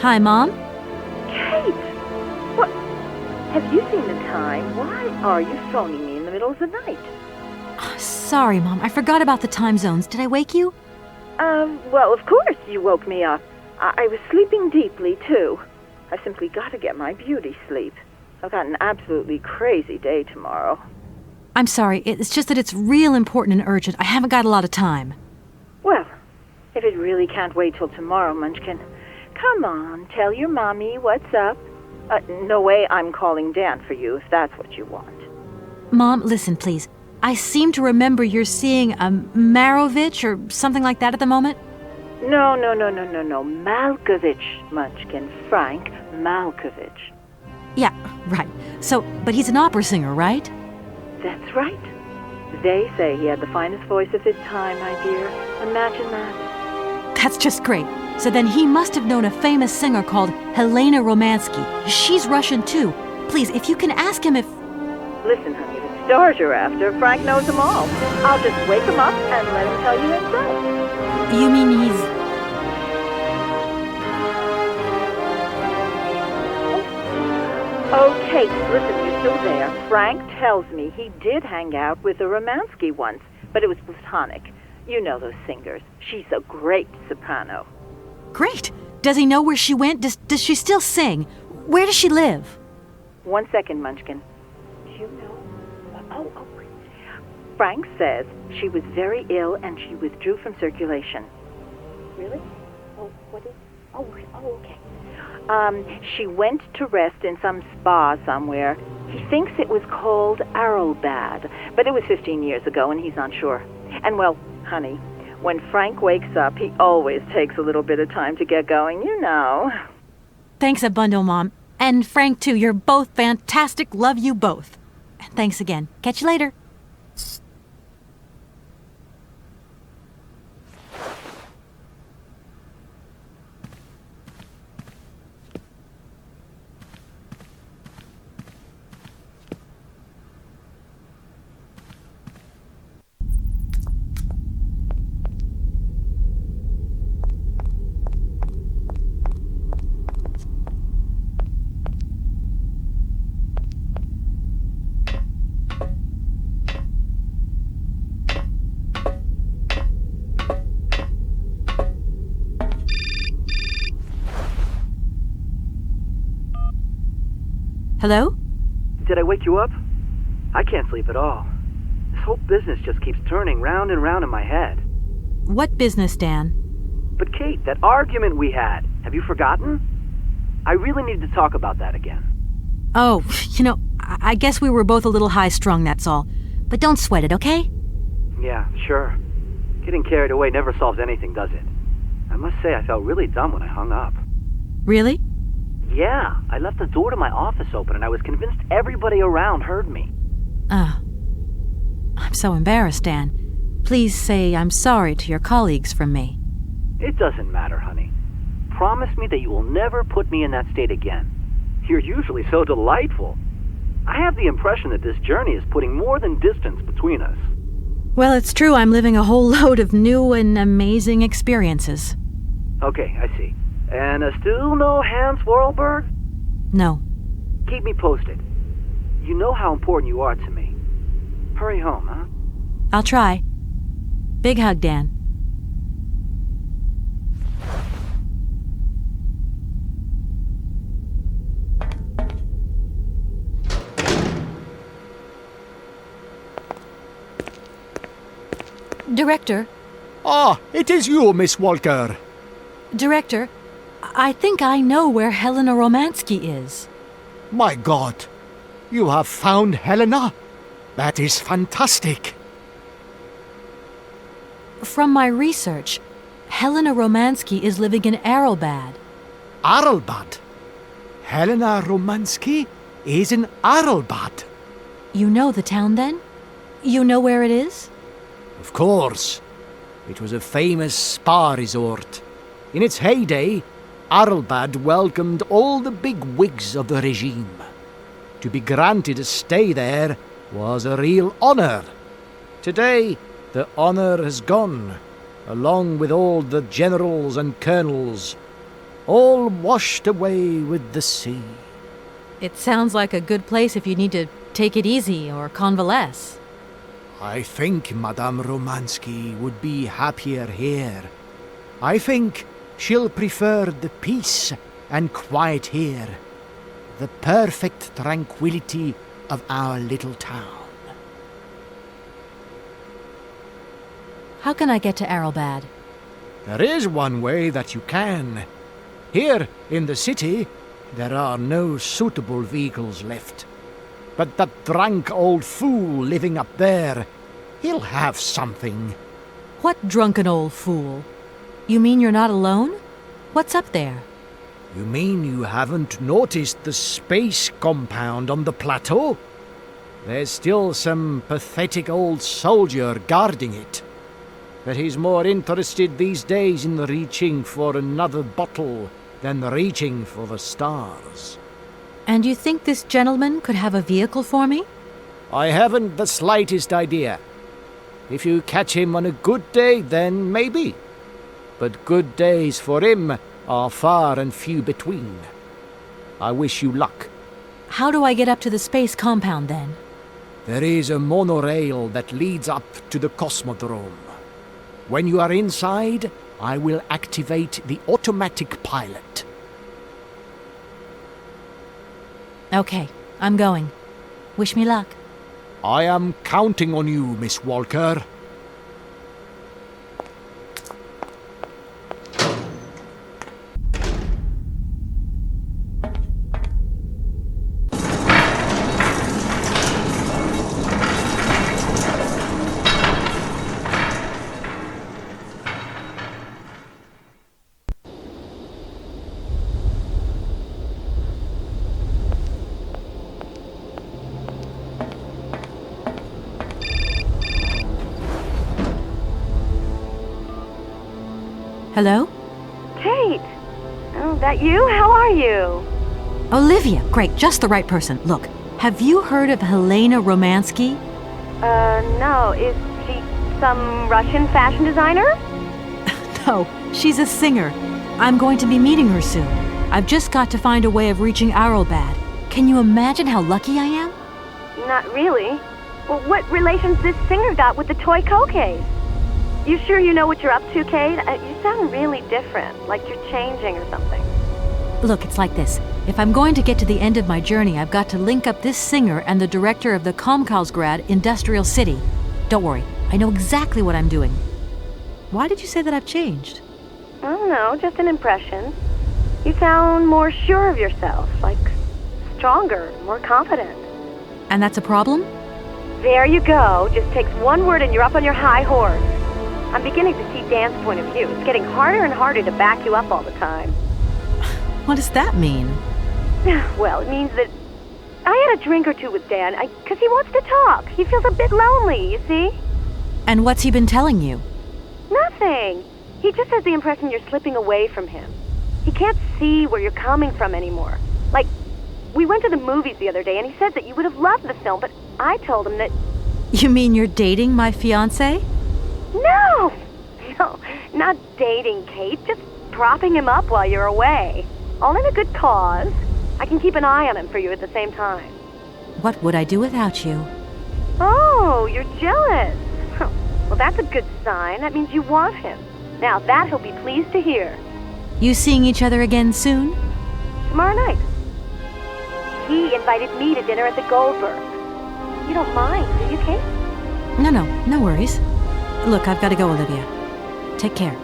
Hi, Mom? Kate! What? Have you seen the time? Why are you phoning me in the middle of the night? Sorry, Mom. I forgot about the time zones. Did I wake you? Well, of course you woke me up. I was sleeping deeply, too. I've simply got to get my beauty sleep. I've got an absolutely crazy day tomorrow. I'm sorry. It's just that it's real important and urgent. I haven't got a lot of time. Well, if it really can't wait till tomorrow, Munchkin, come on, tell your mommy what's up. No way I'm calling Dan for you, if that's what you want. Mom, listen, please. I seem to remember you're seeing a Marovitch or something like that at the moment. No. Malkovitch, Munchkin. Frank Malkovitch. Yeah, right. But he's an opera singer, right? That's right. They say he had the finest voice of his time, my dear. Imagine that. That's just great. So then he must have known a famous singer called Helena Romanski. She's Russian, too. Please, if you can ask him if... Listen, honey, if it's stars you're after, Frank knows them all. I'll just wake him up and let him tell you himself. You mean he's... Okay, listen, you're still there. Frank tells me he did hang out with a Romanski once, but it was platonic. You know those singers. She's a great soprano. Great. Does he know where she went? Does she still sing? Where does she live? 1 second, Munchkin. Do you know? Wait. Frank says she was very ill and she withdrew from circulation. Really? What is? Okay. She went to rest in some spa somewhere. He thinks it was called Aralbad, but it was 15 years ago and he's not sure. And well, honey, when Frank wakes up, he always takes a little bit of time to get going, you know. Thanks a bundle, Mom. And Frank, too. You're both fantastic. Love you both. And thanks again. Catch you later. Hello? Did I wake you up? I can't sleep at all. This whole business just keeps turning round and round in my head. What business, Dan? But Kate, that argument we had, have you forgotten? I really need to talk about that again. Oh, I guess we were both a little high-strung, that's all. But don't sweat it, okay? Yeah, sure. Getting carried away never solves anything, does it? I must say I felt really dumb when I hung up. Really? Yeah, I left the door to my office open and I was convinced everybody around heard me. I'm so embarrassed, Dan. Please say I'm sorry to your colleagues from me. It doesn't matter, honey. Promise me that you will never put me in that state again. You're usually so delightful. I have the impression that this journey is putting more than distance between us. Well, it's true I'm living a whole load of new and amazing experiences. Okay, I see. And still no Hans Warlberg? No. Keep me posted. You know how important you are to me. Hurry home, huh? I'll try. Big hug, Dan. Director. Ah, it is you, Miss Walker. Director, I think I know where Helena Romanski is. My God, you have found Helena? That is fantastic. From my research, Helena Romanski is living in Aralbad. Aralbad? Helena Romanski is in Aralbad. You know the town, then? You know where it is? Of course. It was a famous spa resort. In its heyday, Aralbad welcomed all the big wigs of the regime. To be granted a stay there was a real honor. Today, the honor has gone, along with all the generals and colonels. all washed away with the sea. It sounds like a good place if you need to take it easy or convalesce. I think Madame Romanski would be happier here. I think she'll prefer the peace and quiet here, the perfect tranquility of our little town. How can I get to Aralbad? There is one way that you can. Here in the city, there are no suitable vehicles left. But that drunk old fool living up there, he'll have something. What drunken old fool? You mean you're not alone? What's up there? You mean you haven't noticed the space compound on the plateau? There's still some pathetic old soldier guarding it. But he's more interested these days in reaching for another bottle than reaching for the stars. And you think this gentleman could have a vehicle for me? I haven't the slightest idea. If you catch him on a good day, then maybe. But good days for him are far and few between. I wish you luck. How do I get up to the space compound then? There is a monorail that leads up to the Cosmodrome. When you are inside, I will activate the automatic pilot. Okay, I'm going. Wish me luck. I am counting on you, Miss Walker. Hello? Kate! Oh, that you? How are you? Olivia, great, just the right person. Look, have you heard of Helena Romanski? No. Is she some Russian fashion designer? No, she's a singer. I'm going to be meeting her soon. I've just got to find a way of reaching Aralbad. Can you imagine how lucky I am? Not really. Well, what relation's this singer got with the toy case? You sure you know what you're up to, Kate? You sound really different, like you're changing or something. Look, it's like this. If I'm going to get to the end of my journey, I've got to link up this singer and the director of the Komkalsgrad Industrial City. Don't worry, I know exactly what I'm doing. Why did you say that I've changed? I don't know, just an impression. You sound more sure of yourself, like stronger, more confident. And that's a problem? There you go. Just takes one word and you're up on your high horse. I'm beginning to see Dan's point of view. It's getting harder and harder to back you up all the time. What does that mean? Well, it means that I had a drink or two with Dan, because he wants to talk. He feels a bit lonely, you see? And what's he been telling you? Nothing. He just has the impression you're slipping away from him. He can't see where you're coming from anymore. Like, we went to the movies the other day, and he said that you would have loved the film, but I told him that... You mean you're dating my fiancé? No, not dating, Kate. Just propping him up while you're away. All in a good cause. I can keep an eye on him for you at the same time. What would I do without you? Oh, you're jealous. Well, that's a good sign. That means you want him. Now, that he'll be pleased to hear. You seeing each other again soon? Tomorrow night. He invited me to dinner at the Goldberg. You don't mind, do you, Kate? No worries. Look, I've got to go, Olivia. Take care.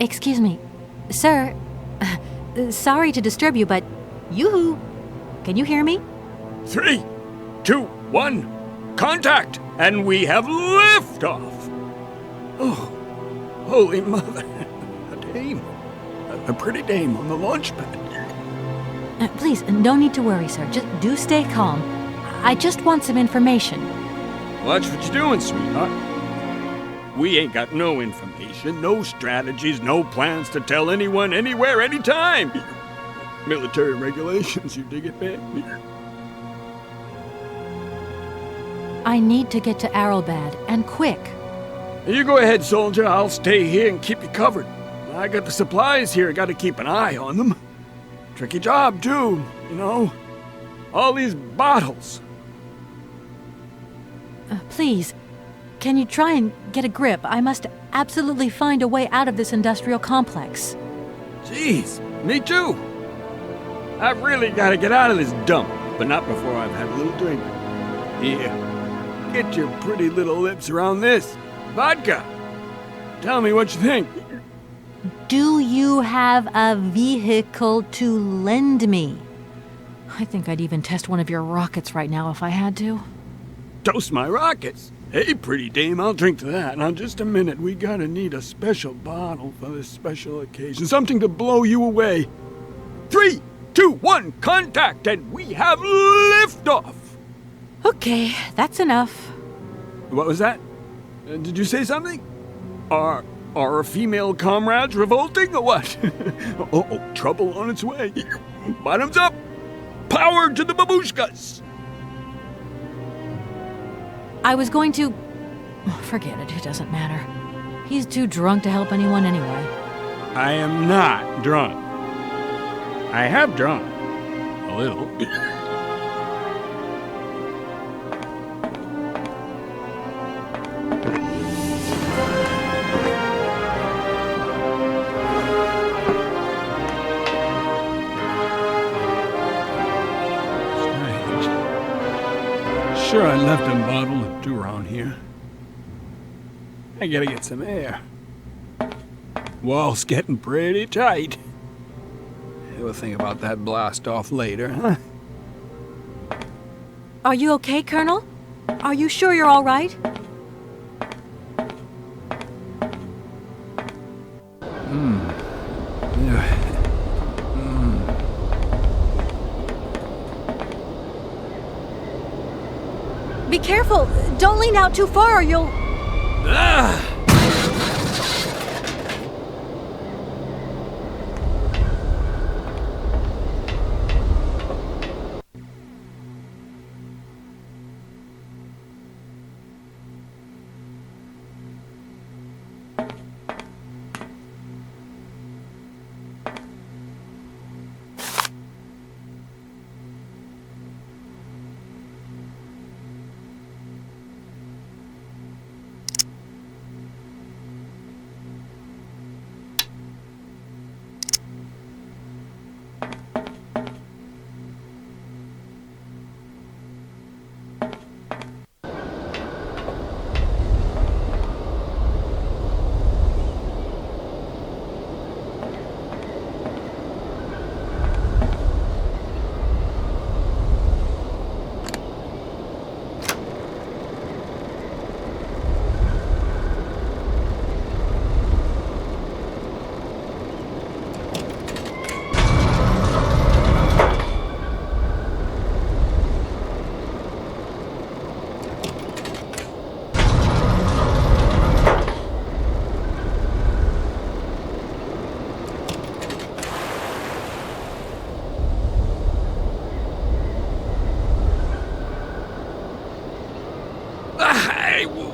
Excuse me. Sir, sorry to disturb you, but yoo-hoo. Can you hear me? 3, 2, 1, contact! And we have liftoff! Oh, holy mother. A dame. A pretty dame on the launch pad. Please, no need to worry, sir. Just do stay calm. I just want some information. Watch what you're doing, sweetheart. We ain't got no information, no strategies, no plans to tell anyone, anywhere, anytime. Military regulations, you dig it, man? I need to get to Aralbad, and quick. You go ahead, soldier. I'll stay here and keep you covered. I got the supplies here. Got to keep an eye on them. Tricky job, too, you know. All these bottles. Please, can you try and get a grip? I must absolutely find a way out of this industrial complex. Jeez, me too. I've really got to get out of this dump, but not before I've had a little drink. Here, get your pretty little lips around this. Vodka. Tell me what you think. Do you have a vehicle to lend me? I think I'd even test one of your rockets right now if I had to. Toast my rockets. Hey, pretty dame, I'll drink to that. Now, just a minute. We gotta need a special bottle for this special occasion. Something to blow you away. 3, 2, 1, contact, and we have liftoff. Okay, that's enough. What was that? Did you say something? Are our female comrades revolting or what? Oh, trouble on its way. Bottoms up. Power to the babushkas. I was going to... Forget it doesn't matter. He's too drunk to help anyone anyway. I am not drunk. I have drunk. A little. Sure, I left a bottle or two around here. I gotta get some air. Wall's getting pretty tight. We'll think about that blast off later, huh? Are you okay, Colonel? Are you sure you're all right? Be careful! Don't lean out too far or you'll... Ah!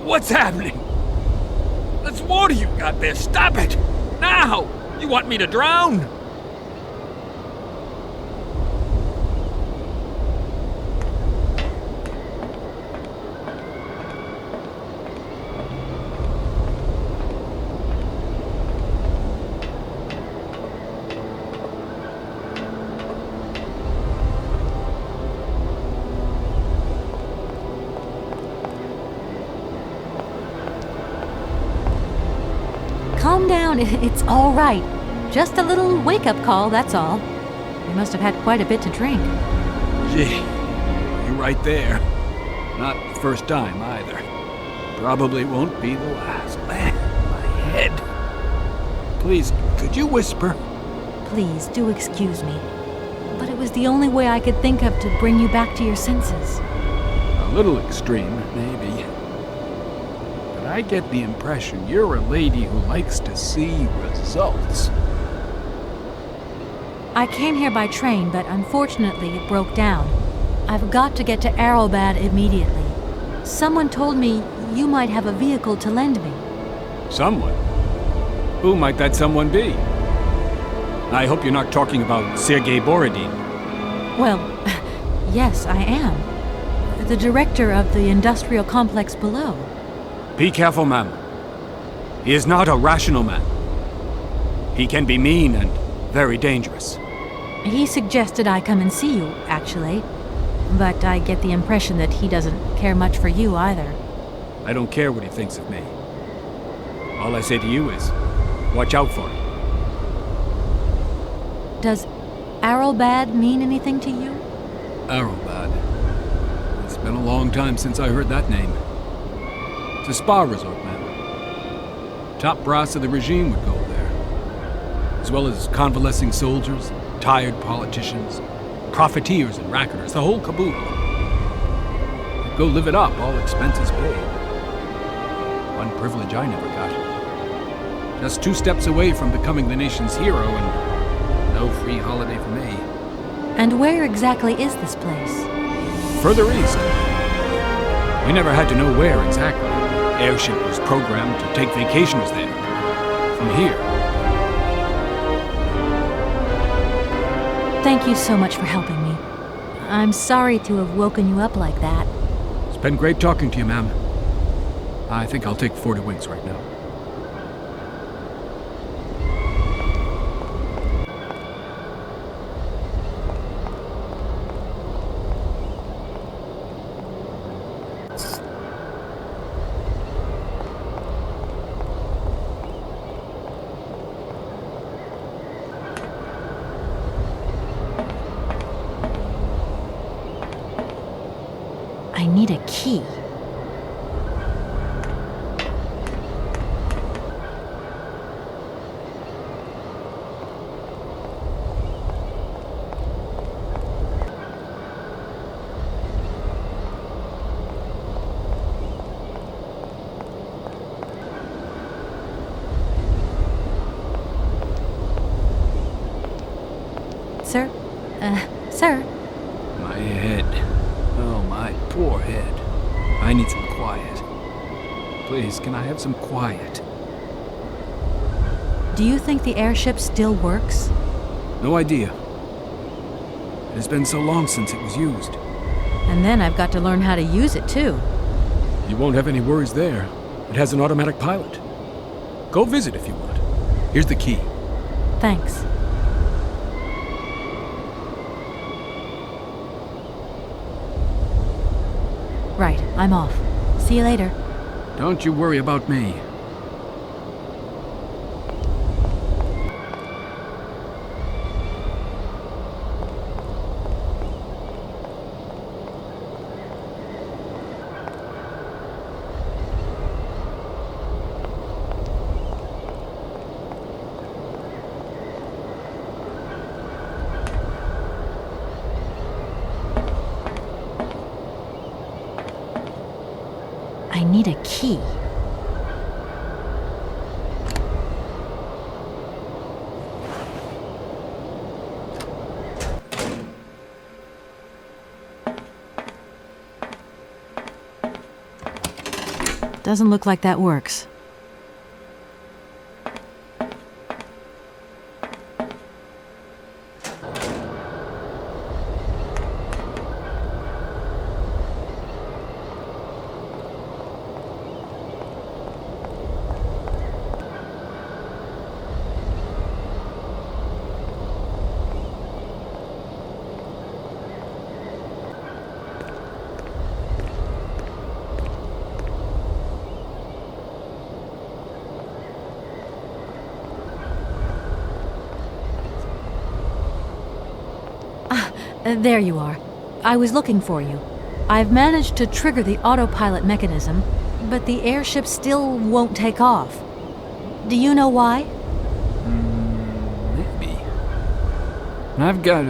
What's happening? That's water you got there. Stop it! Now! You want me to drown? Calm down. down. It's all right. Just a little wake-up call, that's all. You must have had quite a bit to drink. Gee, you're right there. Not the first time, either. Probably won't be the last. Man, my head. Please, could you whisper? Please, do excuse me. But it was the only way I could think of to bring you back to your senses. A little extreme, maybe. But I get the impression you're a lady who likes to see results. I came here by train, but unfortunately it broke down. I've got to get to Aralbad immediately. Someone told me you might have a vehicle to lend me. Someone? Who might that someone be? I hope you're not talking about Sergei Borodin. Well, yes, I am. The director of the industrial complex below. Be careful, ma'am. He is not a rational man. He can be mean and very dangerous. He suggested I come and see you, actually. But I get the impression that he doesn't care much for you either. I don't care what he thinks of me. All I say to you is, watch out for him. Does Aralbad mean anything to you? Aralbad. It's been a long time since I heard that name. It's a spa resort, ma'am. Top brass of the regime would go there. As well as convalescing soldiers, tired politicians, profiteers and racketers, the whole caboodle. Go live it up, all expenses paid. One privilege I never got. Just 2 steps away from becoming the nation's hero, and no free holiday for me. And where exactly is this place? Further east. We never had to know where exactly. Airship was programmed to take vacationers there. From here. Thank you so much for helping me. I'm sorry to have woken you up like that. It's been great talking to you, ma'am. I think I'll take 40 winks right now. I need a key. Sir? Sir? My head. Oh, my poor head. I need some quiet. Please, can I have some quiet? Do you think the airship still works? No idea. It has been so long since it was used. And then I've got to learn how to use it, too. You won't have any worries there. It has an automatic pilot. Go visit if you want. Here's the key. Thanks. Right, I'm off. See you later. Don't you worry about me. I need a key. Doesn't look like that works. There you are. I was looking for you. I've managed to trigger the autopilot mechanism, but the airship still won't take off. Do you know why? Maybe. I've got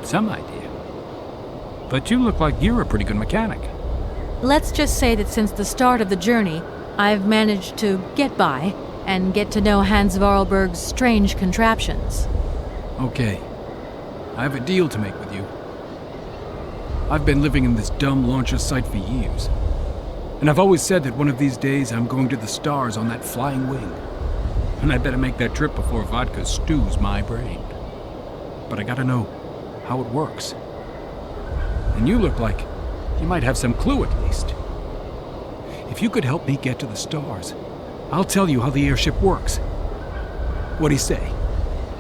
some idea. But you look like you're a pretty good mechanic. Let's just say that since the start of the journey, I've managed to get by and get to know Hans Vorarlberg's strange contraptions. Okay. I have a deal to make with you. I've been living in this dumb launcher site for years. And I've always said that one of these days I'm going to the stars on that flying wing. And I better make that trip before vodka stews my brain. But I gotta know how it works. And you look like you might have some clue at least. If you could help me get to the stars, I'll tell you how the airship works. What do you say?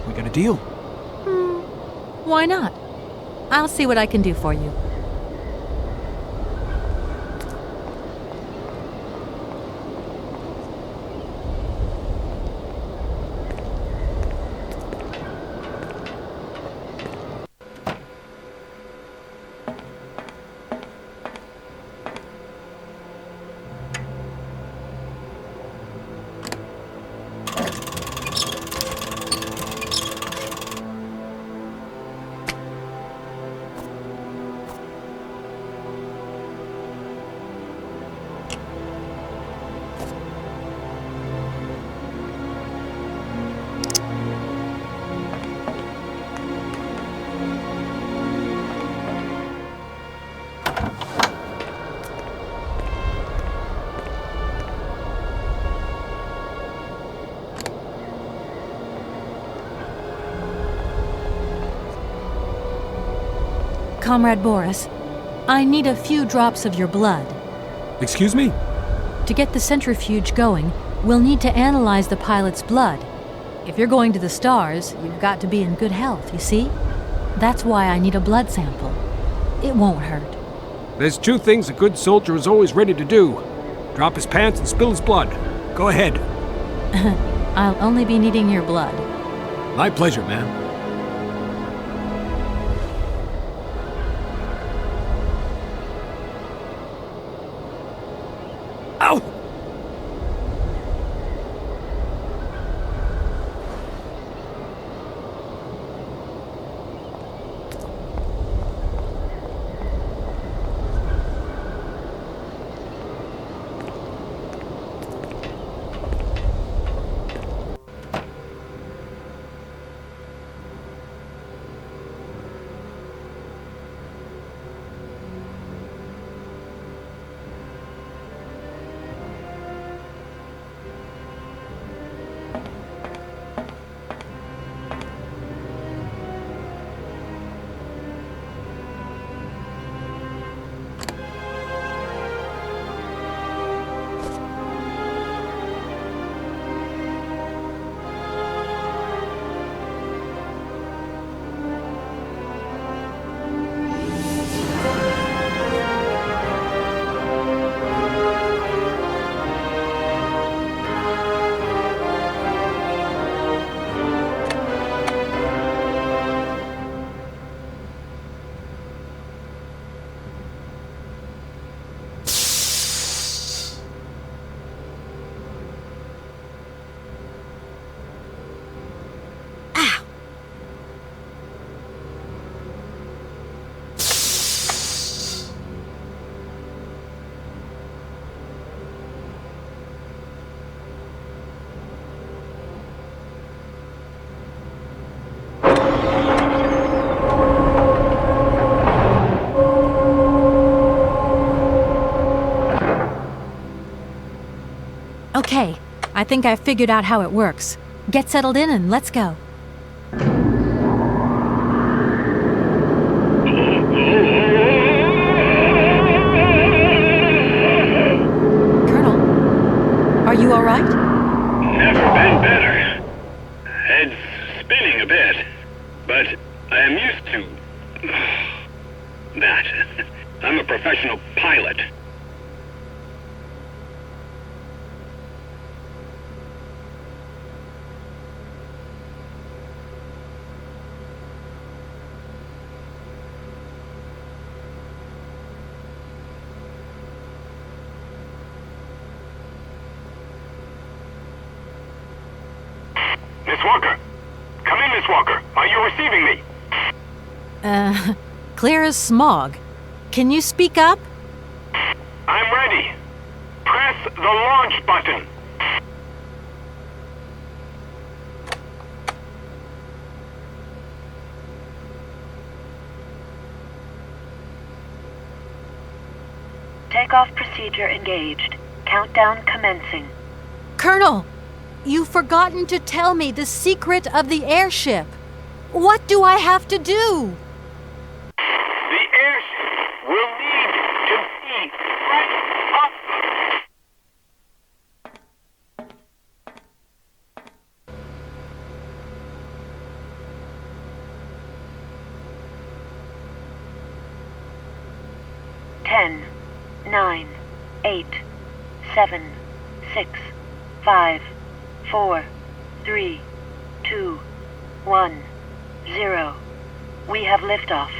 We got a deal? Why not? I'll see what I can do for you. Comrade Boris, I need a few drops of your blood. Excuse me? To get the centrifuge going, we'll need to analyze the pilot's blood. If you're going to the stars, you've got to be in good health, you see? That's why I need a blood sample. It won't hurt. There's two things a good soldier is always ready to do. Drop his pants and spill his blood. Go ahead. I'll only be needing your blood. My pleasure, ma'am. Ow! Okay, I think I've figured out how it works. Get settled in and let's go. Colonel, are you all right? Never been better. Head's spinning a bit, but I am used to that. I'm a professional pilot. Walker. Come in, Miss Walker. Are you receiving me? Clear as smog. Can you speak up? I'm ready. Press the launch button. Takeoff procedure engaged. Countdown commencing. Colonel, you've forgotten to tell me the secret of the airship. What do I have to do? The airship will need to be right up. 10, 9, 8, 7, 6, 5, 4, 3, 2, 1, 0. We have liftoff.